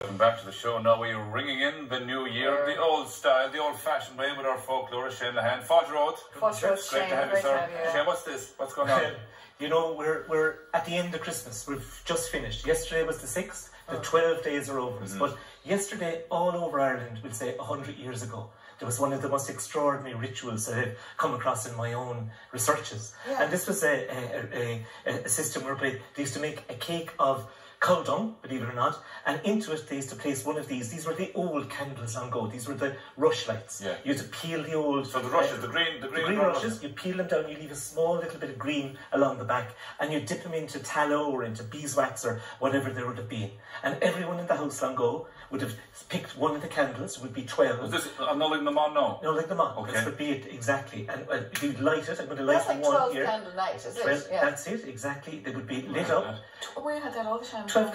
Welcome back to the show. Now we're ringing in the new year, the old style, the old-fashioned way with our folklore. Shane Lahan, Folklore. Folklore, great to have you, sir. Shane, what's this? What's going on? You know, we're at the end of Christmas. We've just finished. Yesterday was the 6th. The 12 days are over. But yesterday, all over Ireland, we'll say 100 years ago, there was one of the most extraordinary rituals that I've come across in my own researches. Yeah. And this was a system whereby they used to make a cake of cow dung, believe it or not, and into it they used to place one of these. These were the old candles on go. These were the rush lights. Yeah. You had to peel the old... So the rushes, the green rushes, you peel them down, you leave a small little bit of green along the back, and you dip them into tallow or into beeswax or whatever there would have been. And everyone in the house long ago would have picked one of the candles, it would be 12. Was this Nollag now? Nollag now. Okay. This would be it, exactly. And you'd light it, I'm going to light like one here. That's like 12 candle night, is it? Yeah. That's it, exactly. They would be lit up. We had that all the time. 12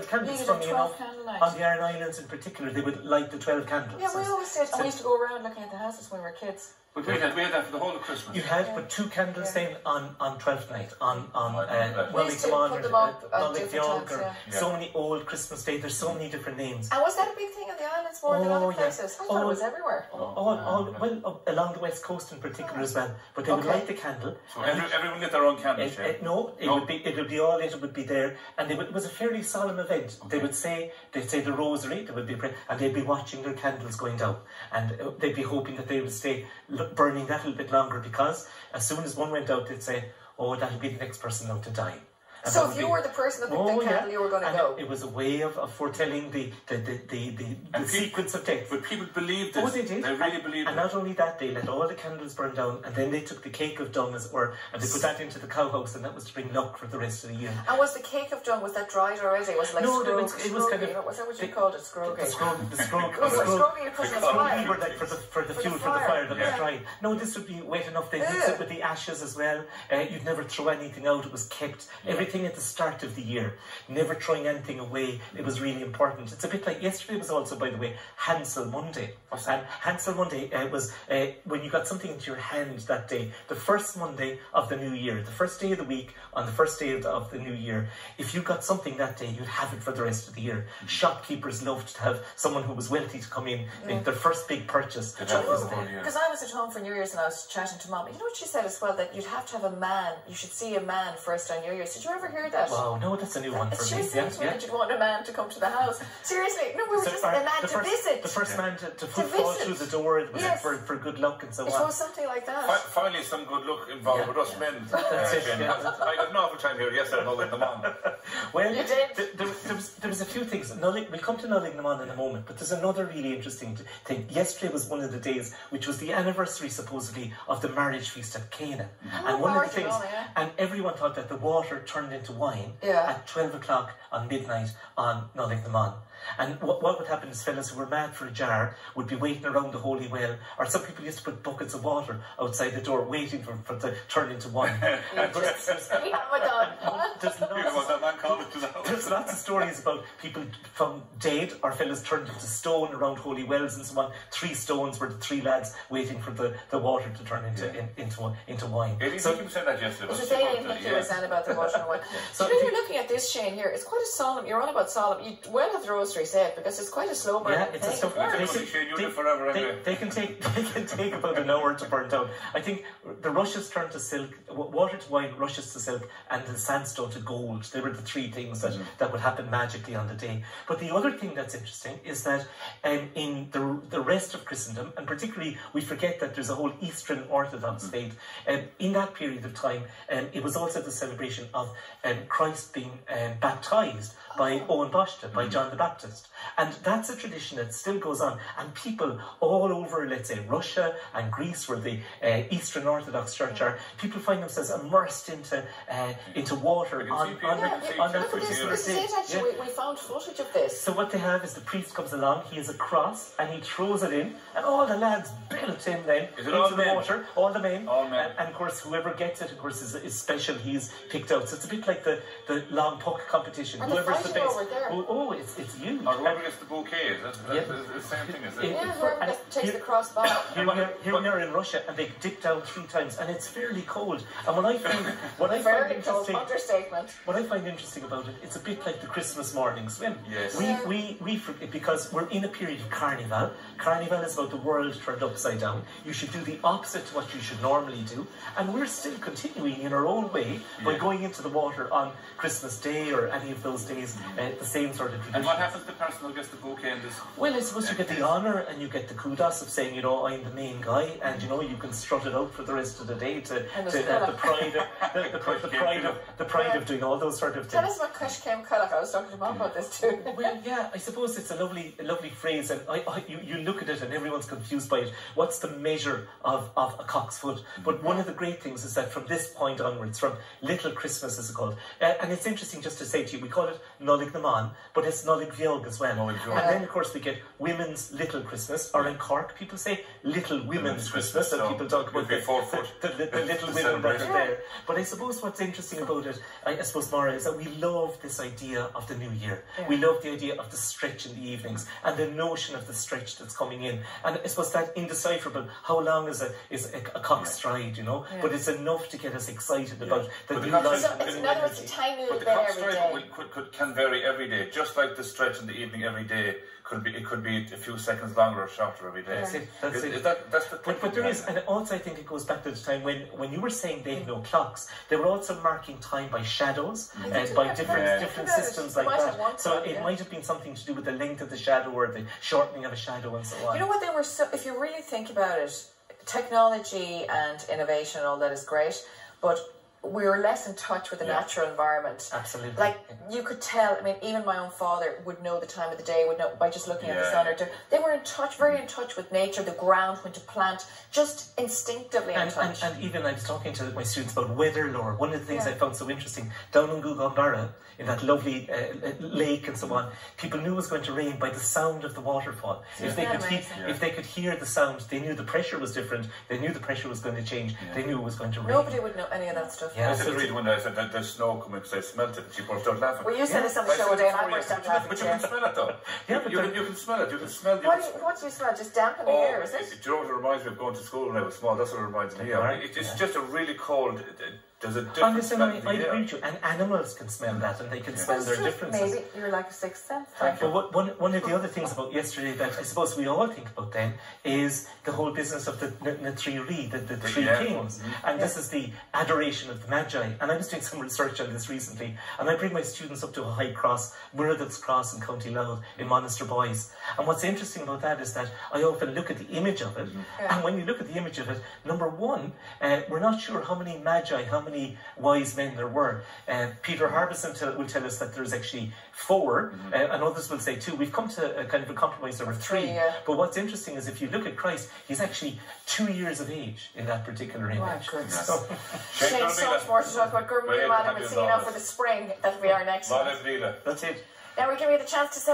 candles from, you know, on the Aran Islands in particular, they would light the 12 candles. Yeah, we always did. And we used to go around looking at the houses when we were kids. But we had that for the whole of Christmas. You had, but 2 candles then on 12th night, on we used to put them up at different times, so many old Christmas Day, there's so many different names. And was that a big thing on the islands more than other places? I thought it was everywhere. Well, along the west coast in particular as well. But they would light the candle. So everyone lit their own candles, No, it would be all lit, it would be there. And it was a fairly solemn event. Okay. They'd say the rosary, they would be praying, and they'd be watching their candles going down. And they'd be hoping that they would stay burning that a little bit longer, because as soon as one went out, they'd say, oh, that'll be the next person out to die. And so if you were the person that picked the candle, you were going to go. It was a way of foretelling the sequence of death. But people believed this. Oh, they did. They really believed it. And not only that, they let all the candles burn down, and then they took the cake of dung, as it were, and they put that into the cow house, and that was to bring luck for the rest of the year. And was the cake of dung, was that dried already? Was it like it was kind of... Was that what you called it? Scroll cake? The scroll you put in the fire. For the fuel for the fire that was dry. No, this would be wet enough. They mix it with the ashes as well. You'd never throw anything out. It was kept. Everything at the start of the year, never throwing anything away. It was really important. It's a bit like yesterday was also, by the way, Hansel Monday. And Hansel Monday was when you got something into your hand that day, the first Monday of the new year, the first day of the week, on the first day of the new year. If you got something that day, you'd have it for the rest of the year. Shopkeepers loved to have someone who was wealthy to come in, make their first big purchase. Because I was at home for New Year's and I was chatting to Mom. You know what she said as well, that you'd have to have a man, you should see a man first on New Year's. Did you ever hear that? Wow, no, that's a new one for me. She said that you'd want a man to come to the house. Seriously, no, we were just a man to visit. The first man to fall through the door, it was for good luck and so on. It was something like that. Finally, some good luck involved with us men. I got an awful time here yesterday, Nollag Naman. Well, you did. There was a few things. We'll come to Nollag Naman in a moment, but there's another really interesting thing. Yesterday was one of the days which was the anniversary, supposedly, of the marriage feast at Cana. And one of the things, and everyone thought that the water turned into wine at 12 o'clock on midnight on Nollag Naman. And what would happen is fellas who were mad for a jar would be waiting around the holy well, or some people used to put buckets of water outside the door waiting for it to turn into wine. There's lots of stories about people found dead, or fellas turned into stone around holy wells and so on. 3 stones were the 3 lads waiting for the water to turn into wine. So you said that yesterday. It was the day you were saying about the water and wine. So you're looking at this, Shane, here, it's quite a solemn, you're on about solemn, you well have the rosary said, because it's quite a slow burn. Yeah, it's a slow burn. They can take about an hour to burn down. I think the rushes turn to silk, water to wine, rushes to silk, and the sandstone to gold. They were the 3 things that would happen magically on the day. But the other thing that's interesting is that in the rest of Christendom, and particularly we forget that there's a whole Eastern Orthodox faith, in that period of time, it was also the celebration of Christ being baptized by Owen Boschta, by John the Baptist. And that's a tradition that still goes on. And people all over, let's say, Russia and Greece, where the Eastern Orthodox Church are, people find themselves immersed into water on that particular day. Actually, we found footage of this. So what they have is the priest comes along, he has a cross, and he throws it in, and all the lads belt in then into the water, all the men. And of course, whoever gets it, of course, is special, he's picked out. So it's a bit like the long puck competition. And Whoever's the the best. over there. Oh, it's you. Or whoever gets the bouquet, that's the same thing, is it? Yeah, whoever takes the crossbar. Here we are in Russia, and they dip down 3 times, and it's fairly cold. And what I find interesting about it, it's a bit like the Christmas morning swim. Yes. We forget, because we're in a period of carnival. Carnival is about the world turned upside down. You should do the opposite to what you should normally do, and we're still continuing in our own way by going into the water on Christmas Day or any of those days, the same sort of tradition. And what happens to the person who gets the bouquet in this? Well, I suppose you get the honour and you get the kudos of saying, you know, I'm the main guy, and you know, you can strut it out for the rest of the day to the pride of doing all those sort of things. Tell us what Kush came Culloch. I was talking to Mom about this too. Well, yeah, I suppose it's a lovely phrase, and you look at it and everyone's confused by it. What's the measure of a cock's foot? But one of the great things is that from this point onwards, from Little Christmas as it's called, and it's interesting just to say to you, we call it Nollag but it's Nollag as well. And then of course we get Women's Little Christmas, or in Cork people say Little Women's Christmas, and people talk about the little women that are there. But I suppose what's interesting about it, I suppose, Maura, is that we love this idea of the new year. We love the idea of the stretch in the evenings, and the notion of the stretch that's coming in. And I suppose that indecipherable, how long is a cock's stride, you know? But it's enough to get us excited about the new life. So it's in other words a tiny little bit every day. Can vary every day, just like the stretch in the evening every day. It could be a few seconds longer or shorter every day. That's it. That's it. That's the thing. But there is, and also I think it goes back to the time when you were saying they had no clocks, they were also marking time by shadows and by different systems like that. So it might have been something to do with the length of the shadow or the shortening of a shadow and so on. You know what, they were so, if you really think about it, technology and innovation and all that is great, but we were less in touch with the natural environment. Absolutely. Like, you could tell, I mean, even my own father would know the time of the day, would know by just looking at the sun. They were very in touch with nature, the ground, when to plant, just instinctively in touch. And even I was talking to my students about weather lore. One of the things I found so interesting, down in Gougane, in that lovely lake and so on, people knew it was going to rain by the sound of the waterfall. If they could hear the sound, they knew the pressure was different, they knew the pressure was going to change, they knew it was going to rain. Nobody would know any of that stuff. I said to Rita one day, I said that there's snow coming because I smelt it, and she burst out laughing. Well, you said this on the show today, and I burst out laughing. But you can smell it though. You can smell it. You can smell it. What do you smell? Just damp in the air, is it? Do you know what it reminds me of going to school when I was small? That's what it reminds me of. It's just a really cold. There's a different smell. I agree with you, and animals can smell that, and they can smell their differences. Maybe you're like a sixth sense. But one of the other things about yesterday that I suppose we all think about then is the whole business of the three kings, and this is the adoration of the Magi. And I was doing some research on this recently, and I bring my students up to a high cross, Murad's Cross in County Louth in Monaster Boys. And what's interesting about that is that I often look at the image of it, and when you look at the image of it, number one, we're not sure how many Magi, how many wise men there were. Peter Harbison will tell us that there's actually 4, and others will say 2. We've come to a kind of a compromise over 3. But what's interesting is if you look at Christ, he's actually 2 years of age in that particular image. My goodness. Shane, so much more to talk about. Gurmir, madam, we'll see you now for the spring that we are next month. That's it. Now we'll give you the chance to send